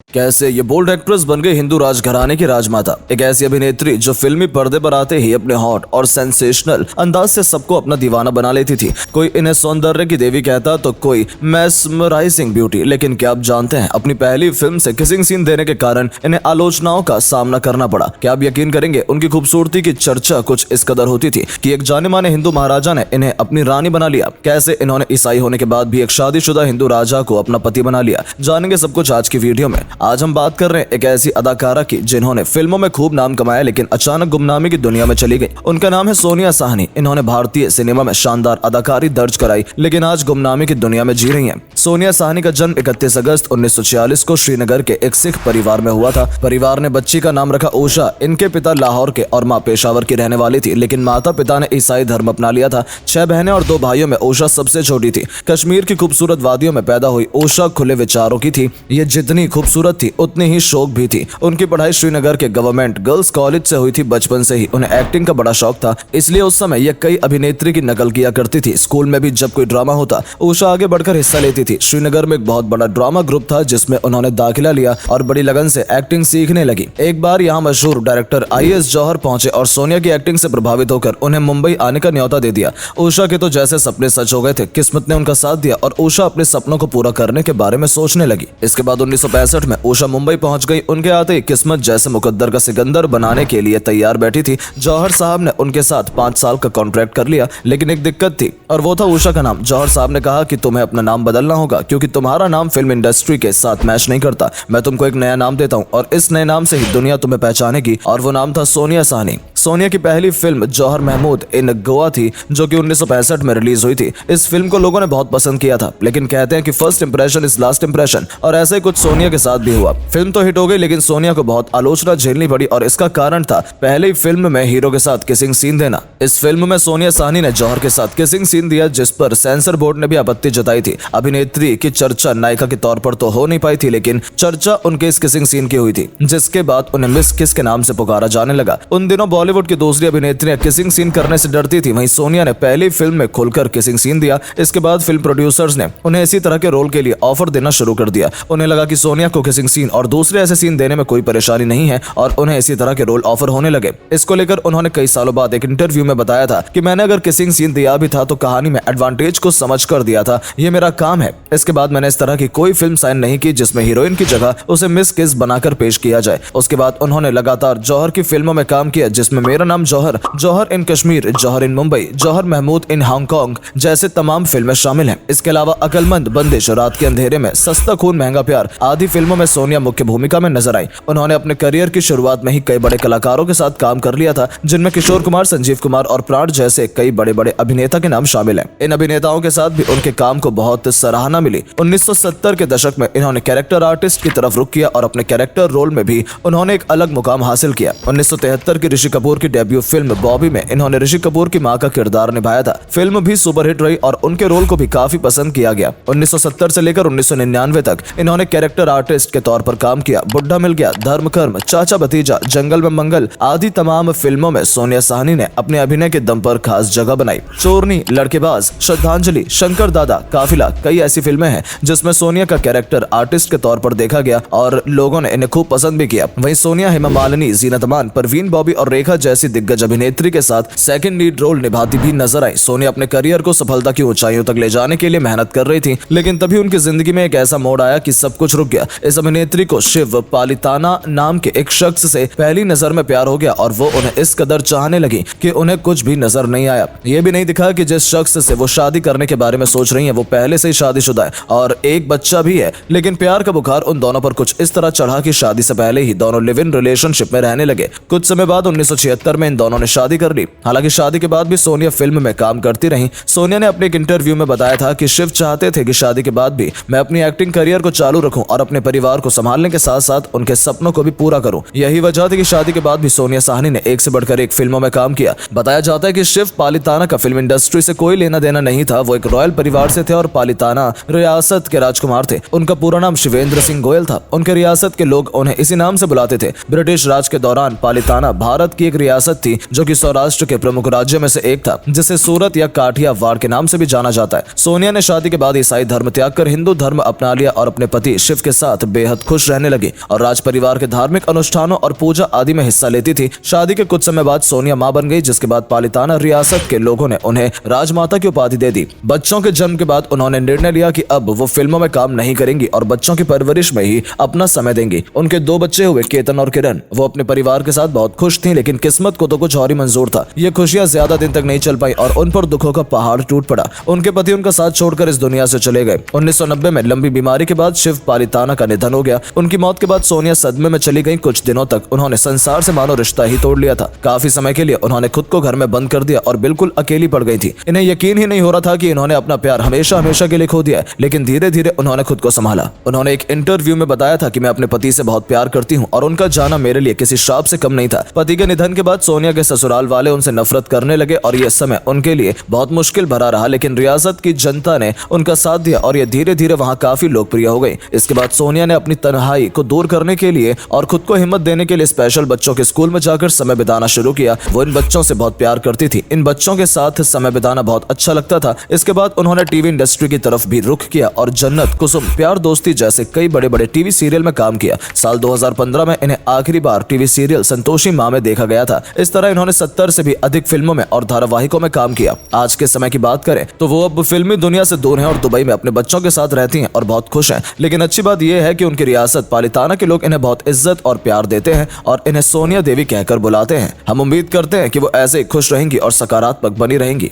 कैसे ये bold actress बन गई हिंदू राजघराने की राजमाता। एक ऐसी अभिनेत्री जो फिल्मी पर्दे पर आते ही अपने हॉट और सेंसेशनल अंदाज से सबको अपना दीवाना बना लेती थी। कोई इन्हें सौंदर्य की देवी कहता तो कोई मेस्मराइजिंग ब्यूटी। लेकिन क्या आप जानते हैं, अपनी पहली फिल्म से किसिंग सीन देने के कारण इन्हें आलोचनाओं का सामना करना पड़ा। क्या आप यकीन करेंगे, उनकी खूबसूरती की चर्चा कुछ इस कदर होती थी कि एक जाने माने हिंदू महाराजा ने इन्हें अपनी रानी बना लिया। कैसे इन्होंने ईसाई होने के बाद भी एक शादीशुदा हिंदू राजा को अपना पति बना लिया, जानेंगे सब कुछ आज की वीडियो में। आज हम बात कर रहे हैं एक ऐसी अदाकारा की जिन्होंने फिल्मों में खूब नाम कमाया लेकिन अचानक गुमनामी की दुनिया में चली गई। उनका नाम है सोनिया साहनी। इन्होंने भारतीय सिनेमा में शानदार अदाकारी दर्ज कराई लेकिन आज गुमनामी की दुनिया में जी रही हैं। सोनिया साहनी का जन्म 31 अगस्त 1946 को श्रीनगर के एक सिख परिवार में हुआ था। परिवार ने बच्ची का नाम रखा ऊषा। इनके पिता लाहौर के और माँ पेशावर की रहने वाली थी, लेकिन माता पिता ने ईसाई धर्म अपना लिया था। 6 बहनें और 2 भाइयों में ऊषा सबसे छोटी थी। कश्मीर की खूबसूरत वादियों में पैदा हुई ऊषा खुले विचारों की थी। ये जितनी खूबसूरत थी उतनी ही शौक भी थी। उनकी पढ़ाई श्रीनगर के गवर्नमेंट गर्ल्स कॉलेज से हुई थी। बचपन से ही उन्हें एक्टिंग का बड़ा शौक था, इसलिए उस समय यह कई अभिनेत्री की नकल किया करती थी। स्कूल में भी जब कोई ड्रामा होता ऊषा आगे बढ़कर हिस्सा लेती थी। श्रीनगर में एक बहुत बड़ा ड्रामा ग्रुप था जिसमें उन्होंने दाखिला लिया और बड़ी लगन से एक्टिंग सीखने लगी। एक बार यहाँ मशहूर डायरेक्टर IAS जौहर पहुंचे और सोनिया की एक्टिंग से प्रभावित होकर उन्हें मुंबई आने का न्योता दे दिया। ऊषा के तो जैसे सपने सच हो गए थे। किस्मत ने उनका साथ दिया और ऊषा अपने सपनों को पूरा करने के बारे में सोचने लगी। इसके बाद 1965 में ऊषा मुंबई पहुंच गई। उनके आते ही किस्मत जैसे मुकद्दर का सिकंदर बनाने के लिए तैयार बैठी थी। जौहर साहब ने उनके साथ 5 साल का कॉन्ट्रैक्ट कर लिया, लेकिन एक दिक्कत थी और वो था ऊषा का नाम। जौहर साहब ने कहा कि तुम्हें अपना नाम बदलना होगा क्योंकि तुम्हारा नाम फिल्म इंडस्ट्री के साथ मैच नहीं करता। मैं तुमको एक नया नाम देता हूँ और इस नए नाम से ही दुनिया तुम्हें पहचानेगी, और वो नाम था सोनिया साहनी। सोनिया की पहली फिल्म जौहर महमूद इन गोवा थी जो कि 1965 में रिलीज हुई थी। इस फिल्म को लोगों ने बहुत पसंद किया था, लेकिन कहते हैं कि first impression is last impression, और ऐसे ही कुछ सोनिया के साथ भी हुआ। फिल्म तो हिट हो गई लेकिन सोनिया को बहुत आलोचना झेलनी पड़ी और इसका कारण था पहले फिल्म में हीरो के साथ किसिंग सीन देना। इस फिल्म में सोनिया साहनी ने जौहर के साथ किसिंग सीन दिया जिस पर सेंसर बोर्ड ने भी आपत्ति जताई थी। अभिनेत्री की चर्चा नायिका के तौर पर तो हो नहीं पाई थी, लेकिन चर्चा उनके इस किसिंग सीन की हुई थी, जिसके बाद उन्हें मिस किस के नाम से पुकारा जाने लगा। उन दिनों बॉलीवुड की दूसरी अभिनेत्रियां किसिंग सीन करने से डरती थी, वहीं सोनिया ने पहली फिल्म में खुलकर किसिंग सीन दिया। इसके बाद फिल्म प्रोड्यूसर्स ने उन्हें इसी तरह के रोल के लिए ऑफर देना शुरू कर दिया। उन्हें लगा कि सोनिया को किसिंग सीन और दूसरे ऐसे सीन देने में कोई परेशानी नहीं है और उन्हें इसी तरह के रोल ऑफर होने लगे। इसको लेकर उन्होंने कई सालों बाद एक इंटरव्यू में बताया था कि मैंने अगर किसिंग सीन दिया भी था तो कहानी में एडवांटेज को समझ कर दिया था, ये मेरा काम है। इसके बाद मैंने इस तरह की कोई फिल्म साइन नहीं की जिसमें हीरोइन की जगह उसे मिस किस बनाकर पेश किया जाए। उसके बाद उन्होंने लगातार जौहर की फिल्मों में काम किया जिसमें मेरा नाम जौहर, जौहर इन कश्मीर, जौहर इन मुंबई, जौहर महमूद इन हांगकांग जैसे तमाम फिल्में शामिल हैं। इसके अलावा अकलमंद, बंदिश, रात के अंधेरे में, सस्ता खून महंगा प्यार आदि फिल्मों में सोनिया मुख्य भूमिका में नजर आई। उन्होंने अपने करियर की शुरुआत में ही कई बड़े कलाकारों के साथ काम कर लिया था जिनमें किशोर कुमार, संजीव कुमार और प्राण जैसे कई बड़े बड़े अभिनेता के नाम शामिल हैं। इन अभिनेताओं के साथ भी उनके काम को बहुत सराहना मिली। 1970 के दशक में इन्होंने कैरेक्टर आर्टिस्ट की तरफ रुख किया और अपने कैरेक्टर रोल में भी उन्होंने एक अलग मुकाम हासिल किया। 1973 की ऋषि कपूर की डेब्यू फिल्म बॉबी में इन्होंने ऋषि कपूर की मां का किरदार निभाया था। फिल्म भी सुपरहिट रही और उनके रोल को भी काफी पसंद किया गया। 1970 से लेकर 1999 तक इन्होंने कैरेक्टर आर्टिस्ट के तौर पर काम किया। बुड्ढा मिल गया, धर्म कर्म, चाचा भतीजा, जंगल में मंगल आदि तमाम फिल्मों में सोनिया साहनी ने अपने अभिनय के दम पर खास जगह बनाई। चोरनी, लड़केबाज, श्रद्धांजलि, शंकर दादा, काफिला, कई ऐसी फिल्में हैं जिसमें सोनिया का कैरेक्टर आर्टिस्ट के तौर पर देखा गया और लोगों ने इन्हें खूब पसंद भी किया। वहीं सोनिया हेमा मालिनी, जीनत अमान, परवीन बॉबी और रेखा जैसी दिग्गज अभिनेत्री के साथ सेकंड लीड रोल निभाती भी नजर आई। सोनिया अपने करियर को सफलता की ऊंचाइयों तक ले जाने के लिए मेहनत कर रही थी, लेकिन तभी उनकी जिंदगी में एक ऐसा मोड़ आया कि सब कुछ रुक गया। इस अभिनेत्री को शिव पालिताना नाम के एक शख्स से पहली नजर में प्यार हो गया और वो उन्हें इस कदर चाहने लगी कि उन्हें कुछ भी नजर नहीं आया। ये भी नहीं दिखा कि जिस शख्स से वो शादी करने के बारे में सोच रही है वो पहले से ही शादीशुदा है और एक बच्चा भी है, लेकिन प्यार का बुखार उन दोनों पर कुछ इस तरह चढ़ा कि शादी से पहले ही दोनों लिव इन रिलेशनशिप में रहने लगे। कुछ समय बाद 1976 में इन दोनों ने शादी कर ली। हालांकि शादी के बाद भी सोनिया फिल्म में काम करती रही। सोनिया ने अपने एक इंटरव्यू में बताया था कि शिव चाहते थे कि शादी के बाद भी मैं अपनी एक्टिंग करियर को चालू रखूं और अपने परिवार को संभालने के साथ साथ उनके सपनों को भी पूरा करूं। यही वजह थी कि शादी के बाद भी सोनिया साहनी ने एक से बढ़कर एक फिल्मों में काम किया। बताया जाता है कि शिव पालिताना का फिल्म इंडस्ट्री से कोई लेना देना नहीं था। वो एक रॉयल परिवार से थे और पालिताना रियासत के राजकुमार थे। उनका पूरा नाम शिवेंद्र सिंह गोयल था। उनके रियासत के लोग उन्हें इसी नाम से बुलाते थे। ब्रिटिश राज के दौरान पालिताना भारत की एक रियासत थी जो कि सौराष्ट्र के प्रमुख राज्यों में से एक था, जिसे सूरत या काठियावाड़ के नाम से भी जाना जाता है। सोनिया ने शादी के बाद ईसाई धर्म त्याग कर हिंदू धर्म अपना लिया और अपने पति शिव के साथ बेहद खुश रहने लगी और राज परिवार के धार्मिक अनुष्ठानों और पूजा आदि में हिस्सा लेती थी। शादी के कुछ समय बाद सोनिया मां बन गई, जिसके बाद पालिताना रियासत के लोगों ने उन्हें राजमाता की उपाधि दे दी। बच्चों के जन्म के बाद उन्होंने निर्णय लिया कि अब वो फिल्मों में काम नहीं करेंगी और बच्चों की परवरिश में ही अपना समय देंगी। उनके 2 बच्चे हुए, केतन और किरण। वो अपने परिवार के साथ बहुत खुश थीं, लेकिन किस्मत को तो कुछ और ही मंजूर था। ये खुशियां ज्यादा दिन तक नहीं चल पाई और उन पर दुखों का पहाड़ टूट पड़ा। उनके पति उनका साथ छोड़कर इस दुनिया से चले गए। 1990 में लंबी बीमारी के बाद शिव पालिताना का निधन हो गया। उनकी मौत के बाद सोनिया सदमे में चली गई। कुछ दिनों तक उन्होंने संसार से मानो रिश्ता ही तोड़ लिया था। काफी समय के लिए उन्होंने खुद को घर में बंद कर दिया और बिल्कुल अकेली पड़ गई थी। इन्हें यकीन ही नहीं हो रहा था कि इन्होंने अपना प्यार हमेशा हमेशा के लिए खो दिया है, लेकिन धीरे धीरे उन्होंने खुद को संभाला। उन्होंने एक इंटरव्यू में बताया था कि मैं अपने पति से बहुत प्यार करती हूँ और उनका जाना मेरे लिए किसी श्राप से कम नहीं था। पति के निधन के बाद सोनिया के ससुराल वाले उनसे नफरत करने लगे और यह समय उनके लिए बहुत मुश्किल भरा रहा, लेकिन रियासत की जनता ने उनका साथ दिया और ये धीरे धीरे वहाँ काफी लोकप्रिय हो गई। इसके बाद सोनिया ने अपनी तन्हाई को दूर करने के लिए और खुद को हिम्मत देने के लिए स्पेशल बच्चों के स्कूल में जाकर समय बिताना शुरू किया। वो इन बच्चों से बहुत प्यार करती थी। इन बच्चों के साथ समय बिताना बहुत अच्छा लगता था। इसके बाद उन्होंने टीवी इंडस्ट्री की तरफ भी रुख किया और जन्नत, कुसुम, प्यार दोस्ती जैसे कई बड़े बड़े टीवी सीरियल में काम किया। साल 2015 में इन्हें आखिरी बार टीवी सीरियल संतोषी माँ में देखा गया था। इस तरह इन्होंने 70 से भी अधिक फिल्मों में और धारावाहिकों में काम किया। आज के समय की बात करें तो वो अब फिल्मी दुनिया से दूर हैं और दुबई में अपने बच्चों के साथ रहती हैं और बहुत खुश हैं। लेकिन अच्छी बात यह है कि उनकी रियासत पालिताना के लोग इन्हें बहुत इज्जत और प्यार देते हैं और इन्हें सोनिया देवी कहकर बुलाते हैं। हम उम्मीद करते हैं कि वो ऐसे ही खुश रहेंगी और सकारात्मक बनी रहेंगी।